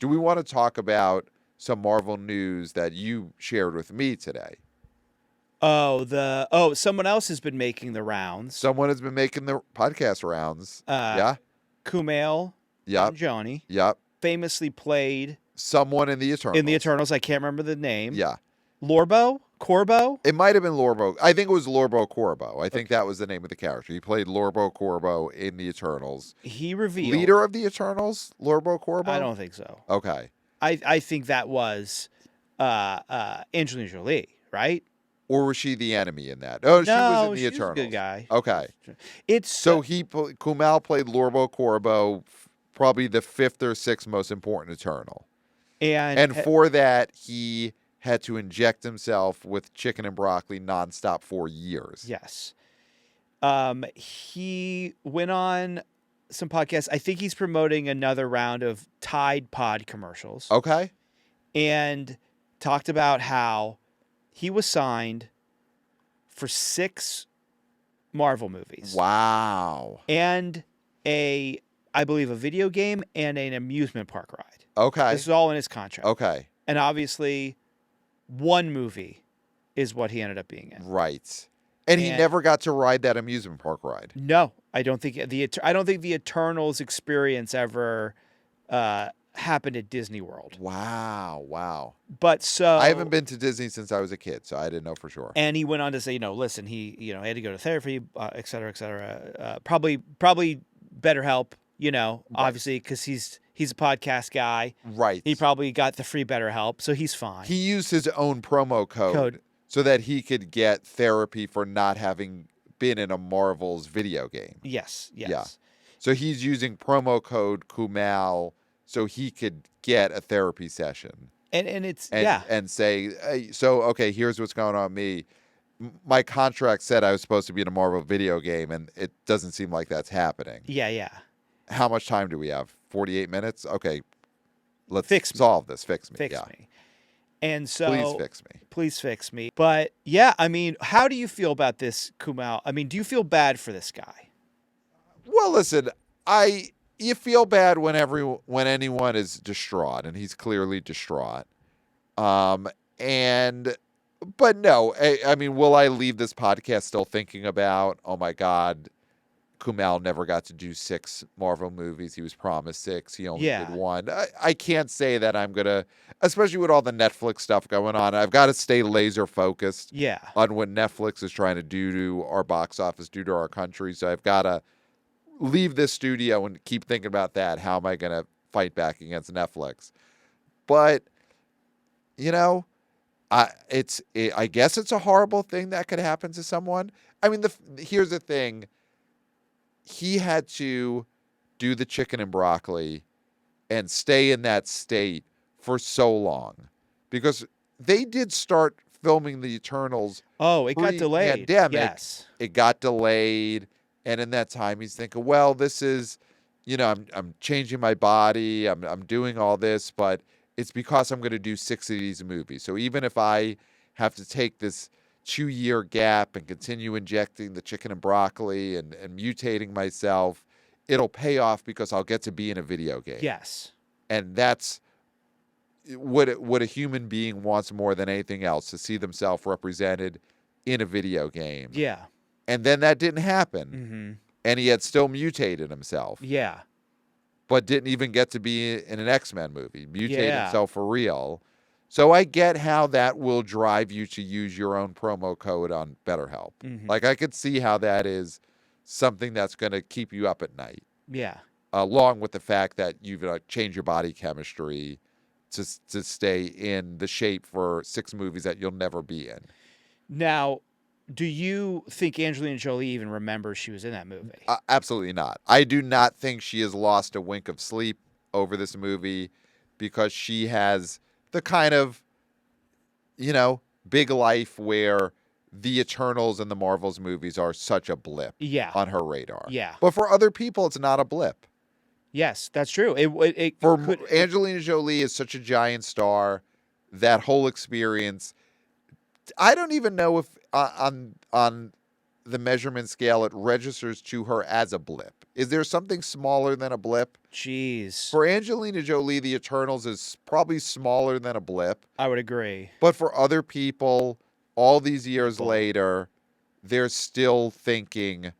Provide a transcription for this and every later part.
do we want to talk about some Marvel news that you shared with me today? Someone else has been making the rounds. Someone has been making the podcast rounds. Yeah. Kumail Yep. Nanjiani Yep. famously played Someone in the Eternals. in the Eternals. I can't remember the name. Yeah. Corbo? It might have been Lorbo. I think it was Lorbo Corbo. I think that was the name of the character. He played Lorbo Corbo in the Eternals. He revealed Leader of the Eternals, Lorbo Corbo? I don't think so. Okay. I think that was Angelina Jolie, right? Or was she the enemy in that? Oh, she was in the she's Eternals. a good guy. Okay. It's So Kumail played Lorbo Corbo, probably the 5th or 6th most important Eternal. And for that, he had to inject himself with chicken and broccoli nonstop for years. Yes. He went on some podcasts. I think he's promoting another round of Tide Pod commercials. Okay. And talked about how he was signed for 6 Marvel movies. Wow. And I believe a video game and an amusement park ride. Okay. This is all in his contract. Okay. And obviously, one movie is what he ended up being in. Right. And he never got to ride that amusement park ride. No, I don't think the Eternals experience ever happened at Disney World. Wow. But so I haven't been to Disney since I was a kid, so I didn't know for sure. And he went on to say, listen, he had to go to therapy, et cetera. Probably better help, obviously, because he's a podcast guy. Right. He probably got the free BetterHelp, so he's fine. He used his own promo code so that he could get therapy for not having been in a Marvel's video game. Yes. Yeah. So he's using promo code Kumail so he could get a therapy session. And say, hey, so, okay, here's what's going on with me. My contract said I was supposed to be in a Marvel video game, and it doesn't seem like that's happening. Yeah. How much time do we have? 48 minutes? Okay, let's solve this. Fix me. Fix me. And so... Please fix me. But, yeah, I mean, how do you feel about this, Kumail? I mean, do you feel bad for this guy? Well, listen, you feel bad when anyone is distraught, and he's clearly distraught. But no, I mean, will I leave this podcast still thinking about, oh my God, Kumail never got to do 6 Marvel movies. He was promised 6. He only did 1. I can't say that I'm going to, especially with all the Netflix stuff going on, I've got to stay laser focused on what Netflix is trying to do to our box office, do to our country. So I've got to leave this studio and keep thinking about that. How am I going to fight back against Netflix? But, I guess it's a horrible thing that could happen to someone. I mean, here's the thing. He had to do the chicken and broccoli and stay in that state for so long because they did start filming the Eternals. Oh, it got delayed. Yes. It got delayed. And in that time, he's thinking, well, this is, I'm changing my body. I'm doing all this, but it's because I'm going to do 6 of these movies. So even if I have to take this 2-year gap and continue injecting the chicken and broccoli and mutating myself, it'll pay off because I'll get to be in a video game. Yes. And that's what a human being wants more than anything else, to see themselves represented in a video game. Yeah. And then that didn't happen. Mm-hmm. And he had still mutated himself. Yeah. But didn't even get to be in an X-Men movie. Mutated himself for real. So I get how that will drive you to use your own promo code on BetterHelp. Mm-hmm. Like, I could see how that is something that's going to keep you up at night. Yeah. Along with the fact that you've changed your body chemistry to stay in the shape for 6 movies that you'll never be in. Now, do you think Angelina Jolie even remembers she was in that movie? Absolutely not. I do not think she has lost a wink of sleep over this movie because she has the kind of, big life where the Eternals and the Marvels movies are such a blip on her radar. Yeah. But for other people, it's not a blip. Yes, that's true. Angelina Jolie is such a giant star, that whole experience, I don't even know if on the measurement scale it registers to her as a blip. Is there something smaller than a blip? Jeez. For Angelina Jolie, The Eternals is probably smaller than a blip. I would agree. But for other people, all these years later, they're still thinking,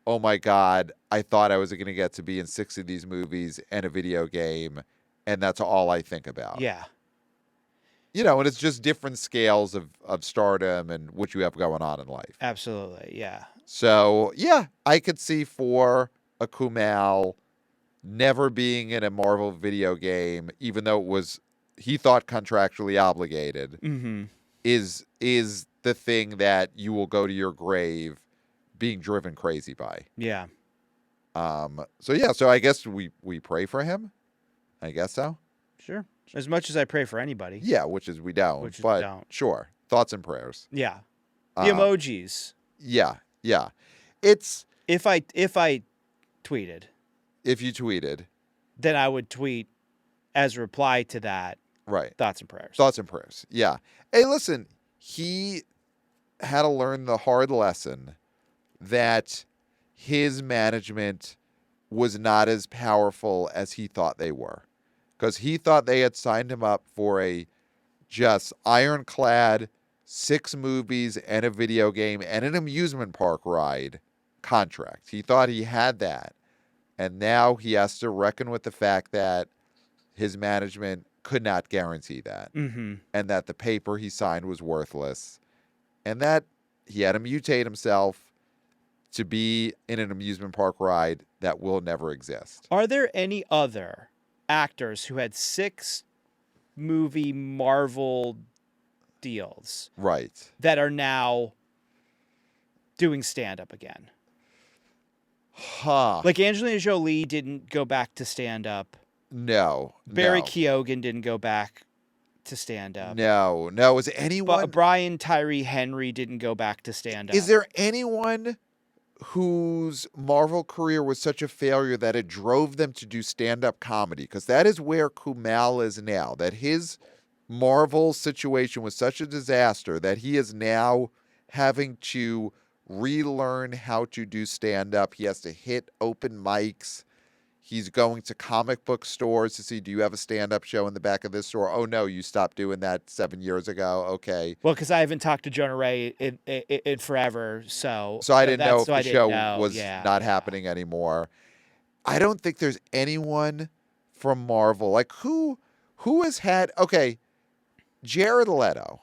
oh my God, I thought I was going to get to be in 6 of these movies and a video game, and that's all I think about. Yeah. And it's just different scales of stardom and what you have going on in life. Absolutely, yeah. So, yeah, I could see for a Kumail never being in a Marvel video game, even though he thought contractually obligated, is the thing that you will go to your grave being driven crazy by. Yeah. So I guess we pray for him. I guess so. Sure. As much as I pray for anybody. Yeah, which is we don't. Sure. Thoughts and prayers. Yeah. The emojis. Yeah. It's if I tweeted. If you tweeted, then I would tweet as a reply to that. Right. Thoughts and prayers. Thoughts and prayers. Yeah. Hey, listen, he had to learn the hard lesson that his management was not as powerful as he thought they were. Because he thought they had signed him up for a just ironclad 6 movies and a video game and an amusement park ride contract. He thought he had that. And now he has to reckon with the fact that his management could not guarantee that. Mm-hmm. And that the paper he signed was worthless. And that he had to mutate himself to be in an amusement park ride that will never exist. Are there any other actors who had 6 movie Marvel deals, right, that are now doing stand-up again? Like Angelina Jolie didn't go back to stand-up. No. Barry Keoghan didn't go back to stand-up. No. Is anyone... Brian Tyree Henry didn't go back to stand-up. Is there anyone whose Marvel career was such a failure that it drove them to do stand-up comedy? Because that is where Kumail is now. That his Marvel situation was such a disaster that he is now having to relearn how to do stand-up. He has to hit open mics. He's going to comic book stores to see, do you have a stand-up show in the back of this store? Oh, no, you stopped doing that 7 years ago. Okay. Well, because I haven't talked to Jonah Ray in forever, so I didn't know if the show was not happening anymore. I don't think there's anyone from Marvel. Like, who has had... Okay, Jared Leto.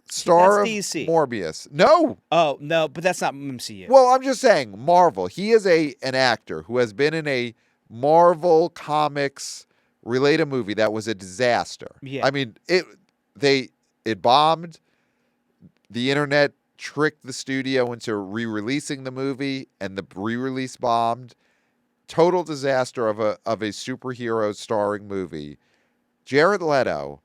Star of DC. Morbius. No. Oh, no, but that's not MCU. Well, I'm just saying, Marvel. He is an actor who has been in a Marvel Comics related movie that was a disaster. Yeah. I mean, it bombed. The internet tricked the studio into re-releasing the movie, and the re-release bombed. Total disaster of a superhero starring movie. Jared Leto,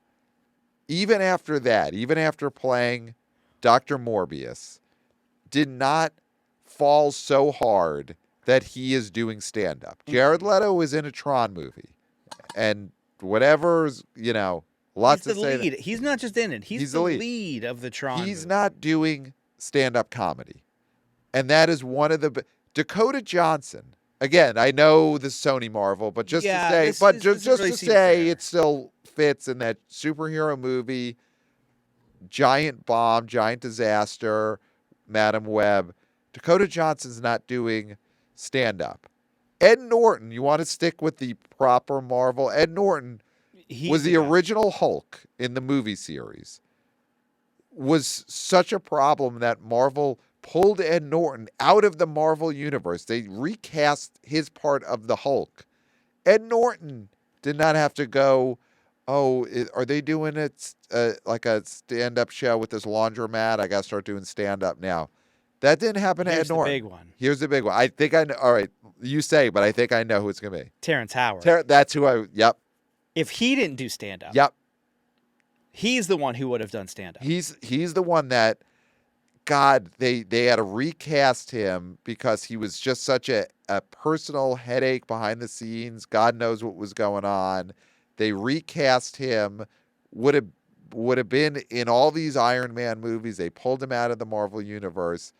even after that, even after playing Dr. Morbius, did not fall so hard that he is doing stand-up. Jared Leto is in a Tron movie. And whatever's, lots to say. Lead. He's not just in it. He's the lead of the Tron He's movie. not doing stand-up comedy. And that is one of the... Dakota Johnson. Again, I know the Sony Marvel, but just to say, it still fits in that superhero movie, giant bomb, giant disaster, Madam Web. Dakota Johnson's not doing stand-up. Ed Norton, you want to stick with the proper Marvel? Ed Norton was the original Hulk in the movie series. Was such a problem that Marvel pulled Ed Norton out of the Marvel universe. They recast his part of the Hulk. Ed Norton did not have to go, are they doing it like a stand-up show with this laundromat? I got to start doing stand-up now. That didn't happen to Ed Norton. Here's the big one. Here's the big one. I think I know. All right, you say, but I think I know who it's going to be. Terrence Howard. That's who yep. If he didn't do stand-up. Yep. He's the one who would have done stand-up. He's the one that, God, they had to recast him because he was just such a personal headache behind the scenes. God knows what was going on. They recast him. Would have been in all these Iron Man movies. They pulled him out of the Marvel universe.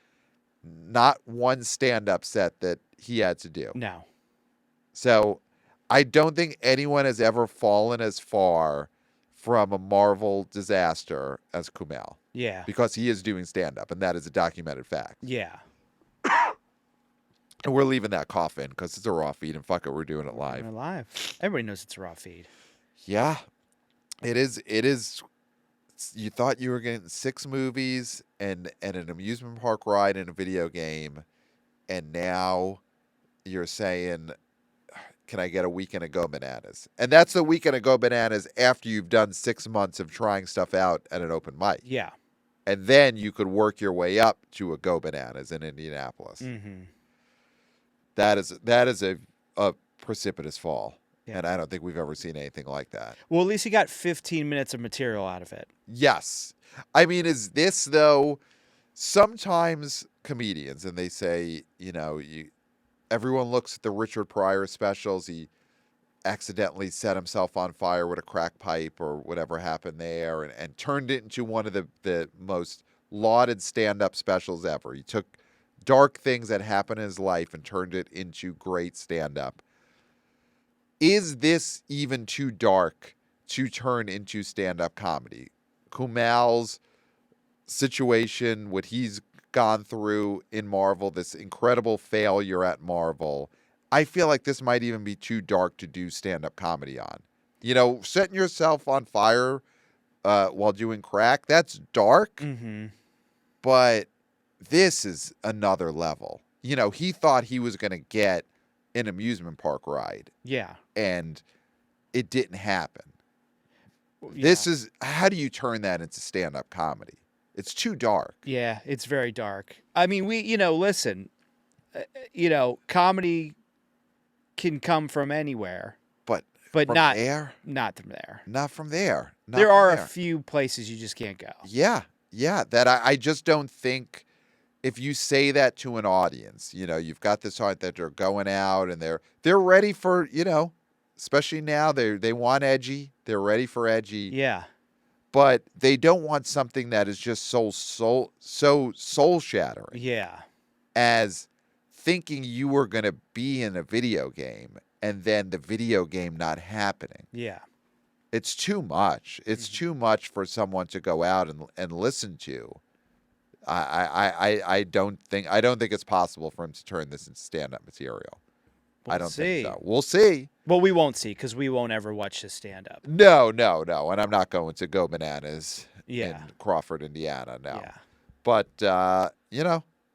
Not one stand-up set that he had to do. No. So I don't think anyone has ever fallen as far from a Marvel disaster as Kumail. Yeah. Because he is doing stand-up, and that is a documented fact. Yeah. And we're leaving that cough in because it's a raw feed, and fuck it, we're doing it live. We're live. Everybody knows it's a raw feed. Yeah. It is. You thought you were getting 6 movies and an amusement park ride and a video game, and now you're saying, can I get a weekend of Go Bananas? And that's the weekend of Go Bananas after you've done 6 months of trying stuff out at an open mic. Yeah. And then you could work your way up to a Go Bananas in Indianapolis. Mm-hmm. That is a precipitous fall. Yeah. And I don't think we've ever seen anything like that. Well, at least he got 15 minutes of material out of it. Yes. I mean, is this, though, sometimes comedians, and they say, everyone looks at the Richard Pryor specials. He accidentally set himself on fire with a crack pipe or whatever happened there and turned it into one of the most lauded stand-up specials ever. He took dark things that happened in his life and turned it into great stand-up. Is this even too dark to turn into stand-up comedy? Kumail's situation, what he's gone through in Marvel, this incredible failure at Marvel, I feel like this might even be too dark to do stand-up comedy on. Setting yourself on fire while doing crack, that's dark, but this is another level. He thought he was going to get an amusement park ride. Yeah. And it didn't happen. Yeah. This is, how do you turn that into stand-up comedy? It's too dark. Yeah, it's very dark. I mean, listen, comedy can come from anywhere. But from not there? Not from there. Not from there. There are a few places you just can't go. Yeah. That I just don't think, if you say that to an audience, you've got this art that they're going out and they're ready for, especially now, they want edgy. They're ready for edgy. Yeah. But they don't want something that is just so soul shattering. Yeah. As thinking you were going to be in a video game and then the video game not happening. Yeah. It's too much. It's too much for someone to go out and listen to. I don't think it's possible for him to turn this into stand-up material. I don't think so. We'll see. Well, we won't see because we won't ever watch his stand-up. No. And I'm not going to Go Bananas in Crawford, Indiana, no. Yeah. But,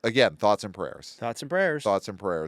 again, thoughts and prayers. Thoughts and prayers. Thoughts and prayers.